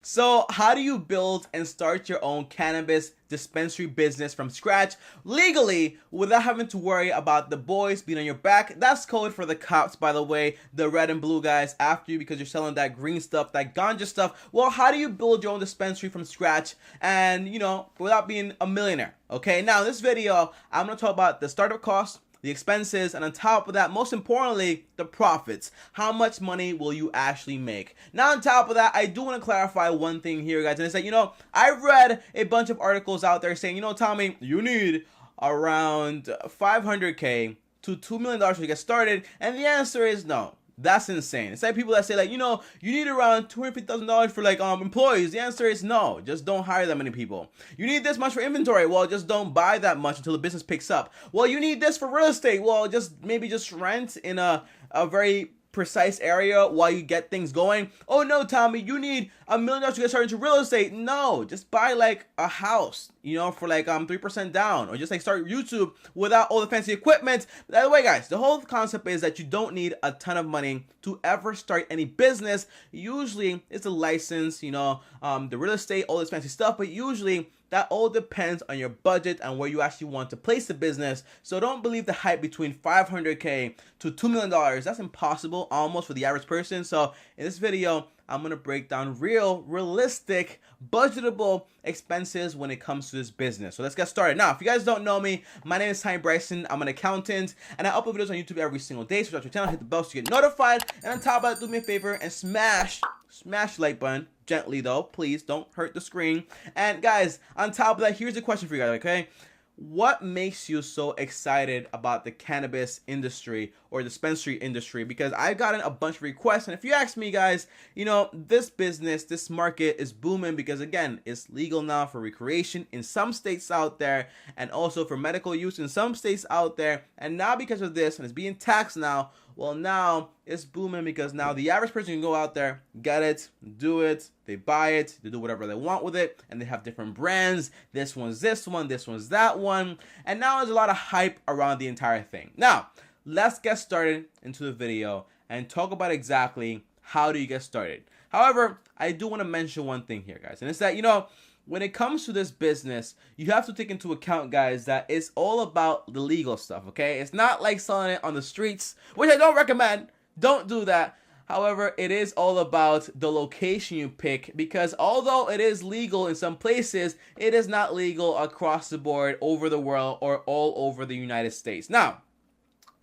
So how do you build and start your own cannabis dispensary business from scratch legally without having to worry about the boys being on your back? That's code for the cops, by the way, the red and blue guys after you because you're selling that green stuff, that ganja stuff. Well, how do you build your own dispensary from scratch and, without being a millionaire? Okay, now in this video, I'm going to talk about the startup costs, the expenses, and on top of that, most importantly, the profits. How much money will you actually make? Now, on top of that, I do want to clarify one thing here, guys, and it's that, I've read a bunch of articles out there saying, Tommy, you need around 500K to $2 million to get started, and the answer is no. That's insane. It's like people that say like, you need around $250,000 for like employees. The answer is no. Just don't hire that many people. You need this much for inventory. Well, just don't buy that much until the business picks up. Well, you need this for real estate. Well, maybe just rent in a very precise area while you get things going. Oh no, Tommy, you need $1 million to get started into real estate. No, just buy like a house, for like 3% down, or just like start YouTube without all the fancy equipment. By the way, guys, the whole concept is that you don't need a ton of money to ever start any business. Usually it's a license, the real estate, all this fancy stuff, but usually that all depends on your budget and where you actually want to place the business. So don't believe the hype between 500K to $2 million. That's impossible almost for the average person. So in this video, I'm going to break down realistic, budgetable expenses when it comes to this business. So let's get started. Now, if you guys don't know me, my name is TommyBryson. I'm an accountant, and I upload videos on YouTube every single day. So subscribe to your channel, hit the bell so you get notified. And on top of that, do me a favor and smash the like button. Gently though, please don't hurt the screen. And guys, on top of that, here's a question for you guys, okay? What makes you so excited about the cannabis industry or dispensary industry? Because I've gotten a bunch of requests, and if you ask me, guys, this business, this market is booming because, again, it's legal now for recreation in some states out there, and also for medical use in some states out there. And now because of this, and it's being taxed now, well, now it's booming because now the average person can go out there, get it, do it, they buy it, they do whatever they want with it, and they have different brands. This one's this one, this one's that one, and now there's a lot of hype around the entire thing. Now, let's get started into the video and talk about exactly how do you get started. However, I do want to mention one thing here, guys, and it's that, when it comes to this business, you have to take into account, guys, that it's all about the legal stuff, okay? It's not like selling it on the streets, which I don't recommend. Don't do that. However, it is all about the location you pick, because although it is legal in some places, it is not legal across the board over the world or all over the United States. Now,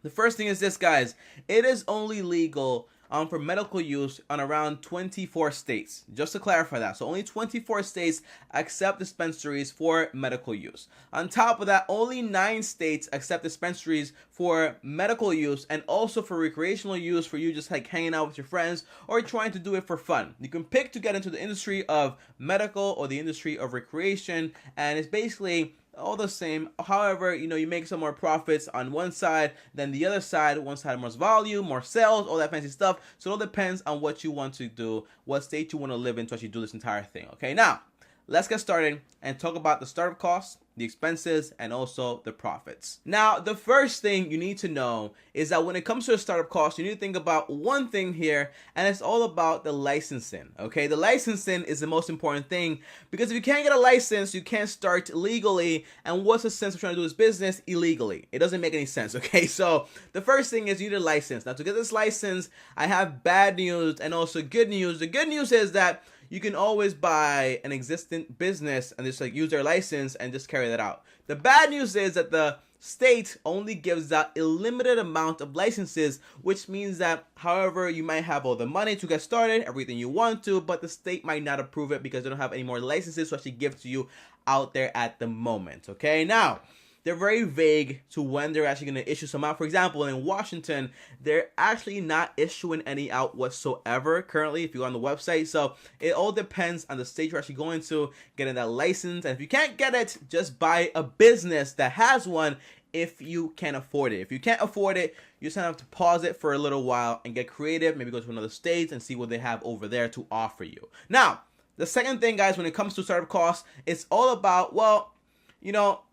the first thing is this, guys. It is only legal for medical use on around 24 states. Just to clarify that. So only 24 states accept dispensaries for medical use. On top of that, only 9 states accept dispensaries for medical use and also for recreational use, for you just like hanging out with your friends or trying to do it for fun. You can pick to get into the industry of medical or the industry of recreation, and it's basically all the same. However, you make some more profits on one side than the other side. One side more volume, more sales, all that fancy stuff. So it all depends on what you want to do, what state you want to live in to actually do this entire thing. Okay, now let's get started and talk about the startup costs, the expenses, and also the profits. Now, the first thing you need to know is that when it comes to the startup costs, you need to think about one thing here, and it's all about the licensing, okay? The licensing is the most important thing, because if you can't get a license, you can't start legally, and what's the sense of trying to do this business illegally? It doesn't make any sense, okay? So the first thing is you need a license. Now, to get this license, I have bad news and also good news. The good news is that you can always buy an existing business and just like use their license and just carry that out. The bad news is that the state only gives out a limited amount of licenses, which means that, however, you might have all the money to get started, everything you want to, but the state might not approve it because they don't have any more licenses to actually give to you out there at the moment. Okay, now they're very vague to when they're actually going to issue some out. For example, in Washington, they're actually not issuing any out whatsoever currently if you go on the website. So it all depends on the state you're actually going to, getting that license. And if you can't get it, just buy a business that has one if you can afford it. If you can't afford it, you just have to pause it for a little while and get creative. Maybe go to another state and see what they have over there to offer you. Now, the second thing, guys, when it comes to startup costs, it's all about, well,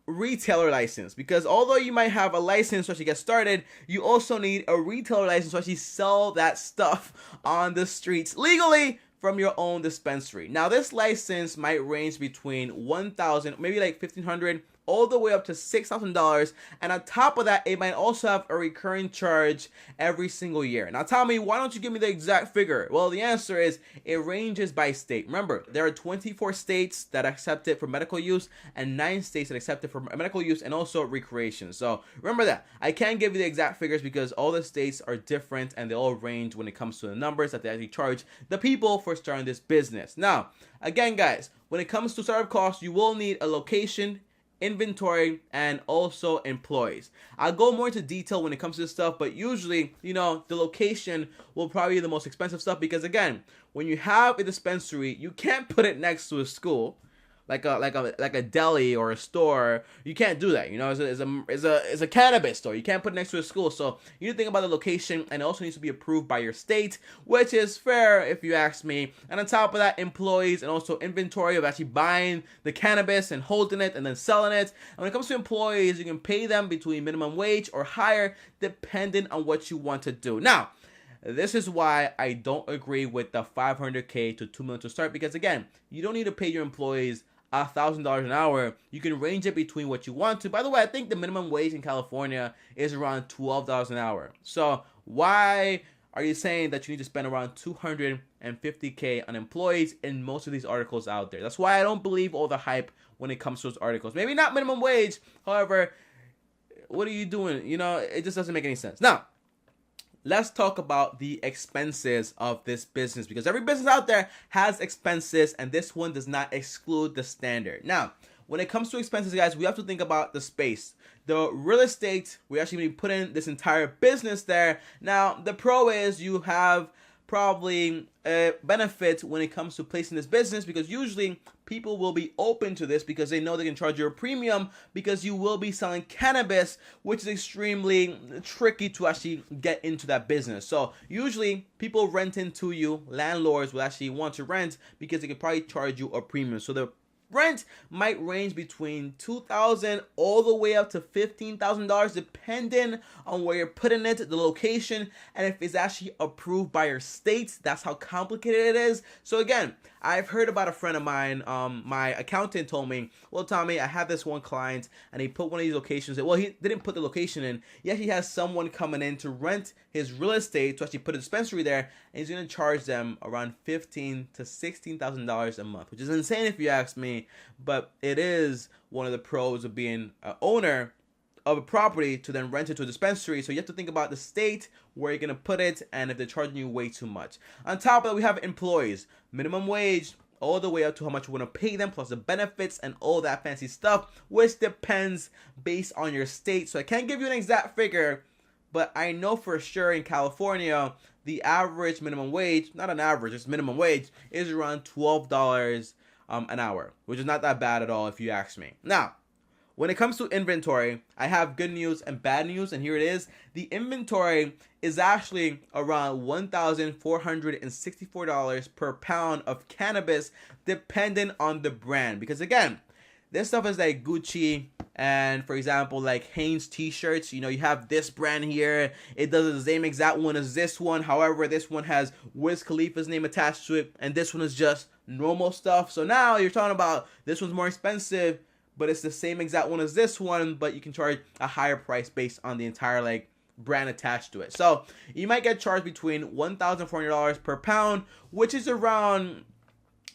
retailer license, because although you might have a license to actually get started, you also need a retailer license to actually sell that stuff on the streets legally from your own dispensary. Now, this license might range between $1,000, maybe like $1,500, all the way up to $6,000, and on top of that, it might also have a recurring charge every single year. Now, Tommy, why don't you give me the exact figure? Well, the answer is it ranges by state. Remember, there are 24 states that accept it for medical use and 9 states that accept it for medical use and also recreation. So remember that. I can't give you the exact figures because all the states are different and they all range when it comes to the numbers that they actually charge the people for starting this business. Now, again, guys, when it comes to startup costs, you will need a location, inventory, and also employees. I'll go more into detail when it comes to this stuff, but usually, the location will probably be the most expensive stuff because, again, when you have a dispensary, you can't put it next to a school. Like a deli or a store, you can't do that. It's a cannabis store. You can't put it next to a school. So you need to think about the location, and it also needs to be approved by your state, which is fair if you ask me. And on top of that, employees and also inventory of actually buying the cannabis and holding it and then selling it. And when it comes to employees, you can pay them between minimum wage or higher, depending on what you want to do. Now, this is why I don't agree with the $500K to $2 million to start, because again, you don't need to pay your employees $1,000 an hour. You can range it between what you want to. By the way, I think the minimum wage in California is around $12 an hour. So why are you saying that you need to spend around $250K on employees in most of these articles out there? That's why I don't believe all the hype when it comes to those articles. Maybe not minimum wage. However, what are you doing? It just doesn't make any sense. Now, let's talk about the expenses of this business, because every business out there has expenses and this one does not exclude the standard. Now, when it comes to expenses, guys, we have to think about the space. The real estate, we actually put in this entire business there. Now, the pro is you have probably a benefit when it comes to placing this business, because usually people will be open to this because they know they can charge you a premium because you will be selling cannabis, which is extremely tricky to actually get into that business. So usually people rent into you, landlords will actually want to rent because they can probably charge you a premium. So the rent might range between $2,000 all the way up to $15,000, depending on where you're putting it, the location, and if it's actually approved by your state. That's how complicated it is. So again, I've heard about a friend of mine, my accountant told me, well, Tommy, I have this one client and he put one of these locations in. Well, he didn't put the location in. He actually has someone coming in to rent his real estate to actually put a dispensary there, and he's going to charge them around $15,000 to $16,000 a month, which is insane if you ask me, but it is one of the pros of being an owner of a property to then rent it to a dispensary. So you have to think about the state where you're going to put it and if they're charging you way too much. On top of that, we have employees, minimum wage, all the way up to how much you want to pay them, plus the benefits and all that fancy stuff, which depends based on your state. So I can't give you an exact figure, but I know for sure in California, the average minimum wage, not an average, it's minimum wage, is around $12 an hour, which is not that bad at all if you ask me. Now, when it comes to inventory, I have good news and bad news, and here it is. The inventory is actually around $1,464 per pound of cannabis, depending on the brand. Because again, this stuff is like Gucci and, for example, like Hanes t-shirts. You have this brand here. It does the same exact one as this one. However, this one has Wiz Khalifa's name attached to it, and this one is just normal stuff. So now you're talking about this one's more expensive, but it's the same exact one as this one, but you can charge a higher price based on the entire brand attached to it. So you might get charged between $1,400 per pound, which is around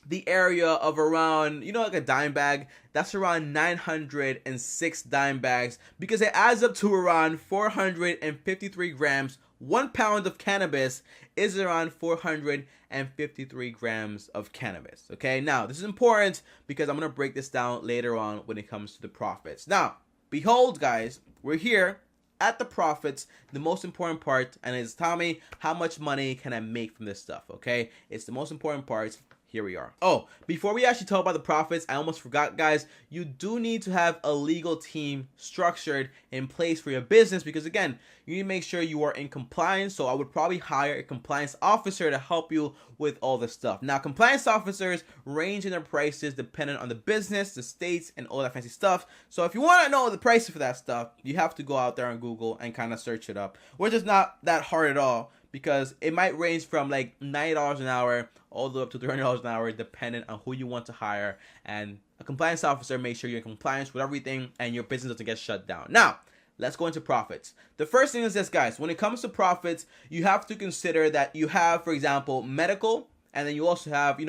the area of around, like a dime bag. That's around 906 dime bags, because it adds up to around 453 grams. 1 pound of cannabis is around 453 grams of cannabis. Okay, now this is important because I'm going to break this down later on when it comes to the profits. Now, behold, guys, we're here at the profits, the most important part, and it's, Tommy, how much money can I make from this stuff? Okay, it's the most important part. Here we are. Oh, before we actually talk about the profits, I almost forgot, guys. You do need to have a legal team structured in place for your business, because again, you need to make sure you are in compliance. So I would probably hire a compliance officer to help you with all this stuff. Now, compliance officers range in their prices depending on the business, the states, and all that fancy stuff. So if you want to know the prices for that stuff, you have to go out there on Google and kind of search it up, which is not that hard at all, because it might range from like $90 an hour all the way up to $300 an hour, depending on who you want to hire. And a compliance officer makes sure you're in compliance with everything and your business doesn't get shut down. Now, let's go into profits. The first thing is this, guys. When it comes to profits, you have to consider that you have, for example, medical, and then you also have,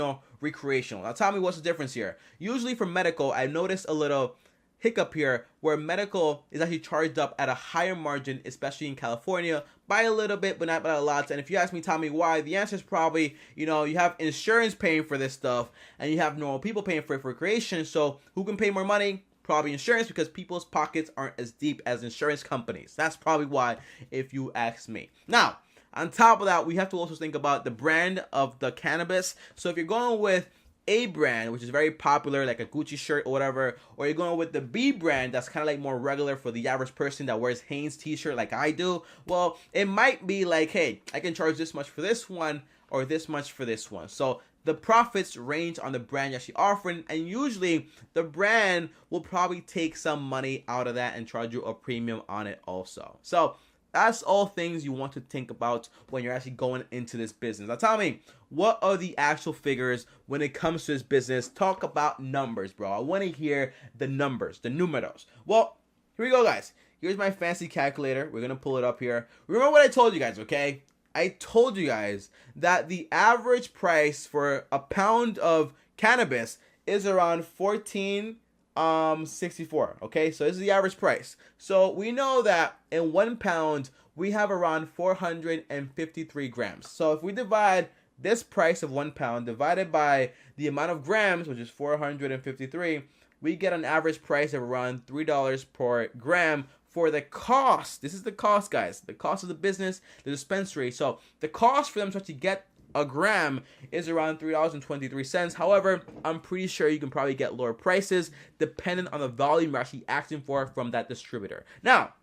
recreational. Now, tell me what's the difference here. Usually for medical, I've noticed a little hiccup here where medical is actually charged up at a higher margin, especially in California, by a little bit, but not by a lot. And if you ask me, Tommy, why, the answer is probably, you have insurance paying for this stuff, and you have normal people paying for it for recreation. So who can pay more money? Probably insurance, because people's pockets aren't as deep as insurance companies. That's probably why, if you ask me. Now, on top of that, we have to also think about the brand of the cannabis. So if you're going with A brand, which is very popular, like a Gucci shirt or whatever, or you're going with the B brand, that's kind of like more regular for the average person that wears Hanes t-shirt like I do, well, it might be like, hey, I can charge this much for this one or this much for this one. So the profits range on the brand you're actually offering, and usually the brand will probably take some money out of that and charge you a premium on it also. So that's all things you want to think about when you're actually going into this business. Now tell me, what are the actual figures when it comes to this business? Talk about numbers, bro. I want to hear the numbers, the números. Well, here we go, guys. Here's my fancy calculator. We're going to pull it up here. Remember what I told you guys, okay? I told you guys that the average price for a pound of cannabis is around $14.64. Okay, so this is the average price. So we know that in 1 pound we have around 453 grams. So if we divide this price of 1 pound divided by the amount of grams, which is 453, we get an average price of around $3 per gram for the cost. This is the cost, guys. The cost of the business, the dispensary. So the cost for them to actually get a gram is around $3.23. However, I'm pretty sure you can probably get lower prices depending on the volume you're actually asking for from that distributor. Now,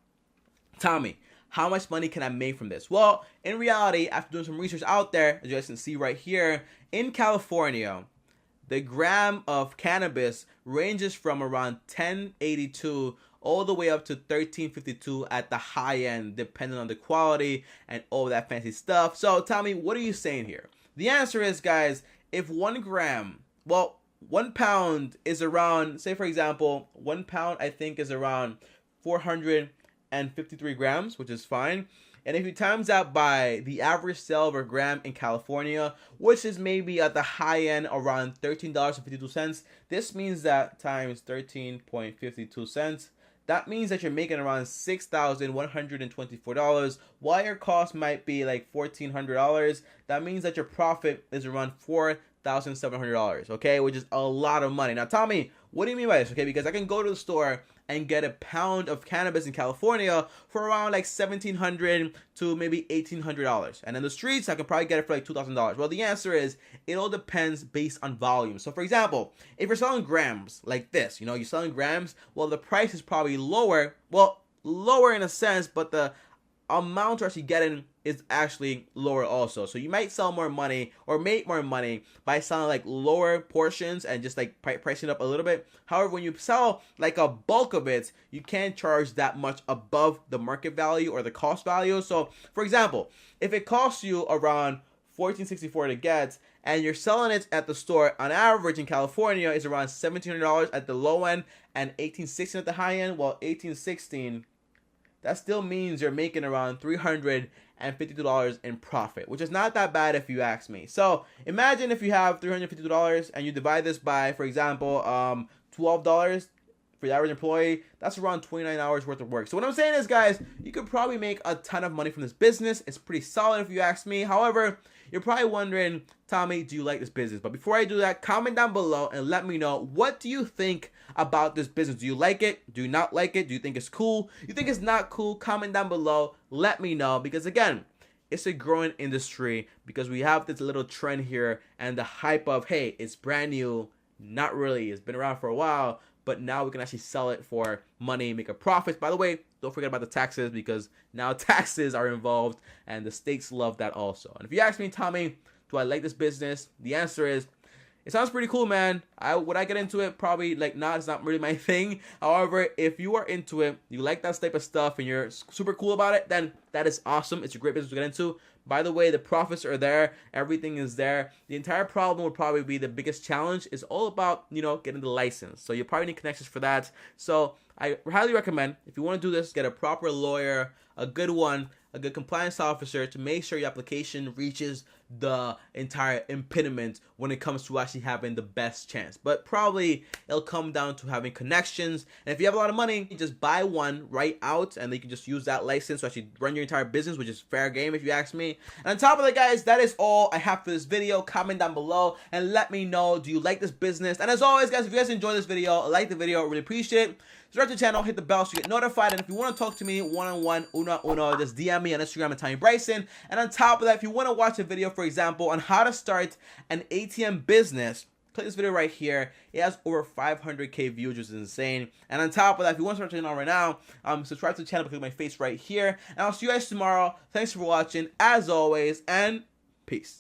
Tommy, how much money can I make from this? Well, in reality, after doing some research out there, as you guys can see right here, in California, the gram of cannabis ranges from around $10.82 all the way up to $13.52 at the high end, depending on the quality and all that fancy stuff. So tell me, what are you saying here? The answer is, guys, if 1 gram, well, 1 pound is around, say for example, 1 pound I think is around 453 grams, which is fine. And if you times that by the average sale of a gram in California, which is maybe at the high end around $13.52, this means that times 13.52 cents, that means that you're making around $6,124. While your cost might be like $1,400, that means that your profit is around $4,700, okay? Which is a lot of money. Now, Tommy, what do you mean by this, okay? Because I can go to the store and get a pound of cannabis in California for around like $1,700 to maybe $1,800. And in the streets, I can probably get it for like $2,000. Well, the answer is, it all depends based on volume. So for example, if you're selling grams like this, you're selling grams, well, the price is probably lower. Well, lower in a sense, but the amount you're actually getting is actually lower also. So you might sell more money or make more money by selling like lower portions and just like pricing it up a little bit. However, when you sell like a bulk of it, you can't charge that much above the market value or the cost value. So for example, if it costs you around $14.64 to get, and you're selling it at the store on average in California is around $1,700 at the low end and $1,816 at the high end, well, $1,816, that still means you're making around $352 in profit, which is not that bad if you ask me. So imagine if you have $352 and you divide this by, for example, $12 for the average employee, that's around 29 hours worth of work. So what I'm saying is, guys, you could probably make a ton of money from this business. It's pretty solid if you ask me. However, you're probably wondering, Tommy, do you like this business? But before I do that, comment down below and let me know, what do you think about this business? Do you like it? Do you not like it? Do you think it's cool? You think it's not cool? Comment down below. Let me know, because again, it's a growing industry because we have this little trend here and the hype of, hey, it's brand new. Not really. It's been around for a while, but now we can actually sell it for money, make a profit. By the way, don't forget about the taxes, because now taxes are involved and the states love that also. And if you ask me, Tommy, do I like this business? The answer is, it sounds pretty cool, man. Would I get into it? Probably like not. It's not really my thing. However, if you are into it, you like that type of stuff, and you're super cool about it, then that is awesome. It's a great business to get into. By the way, the profits are there. Everything is there. The entire problem would probably be the biggest challenge is all about, getting the license. So you probably need connections for that. So I highly recommend, if you want to do this, get a proper lawyer, a good one, a good compliance officer to make sure your application reaches the entire impediment when it comes to actually having the best chance. But probably it'll come down to having connections. And if you have a lot of money, you just buy one right out and you can just use that license to actually run your entire business, which is fair game if you ask me. And on top of that, guys, that is all I have for this video. Comment down below and let me know, do you like this business? And as always, guys, if you guys enjoyed this video, like the video, I really appreciate it. Subscribe to the channel, hit the bell so you get notified. And if you want to talk to me one-on-one, uno, just DM me on Instagram at TommyBryson. And on top of that, if you want to watch a video, for example, on how to start an ATM business, click this video right here. It has over 500k views, which is insane. And on top of that, if you want to start channel right now, subscribe to the channel, click my face right here. And I'll see you guys tomorrow. Thanks for watching, as always, and peace.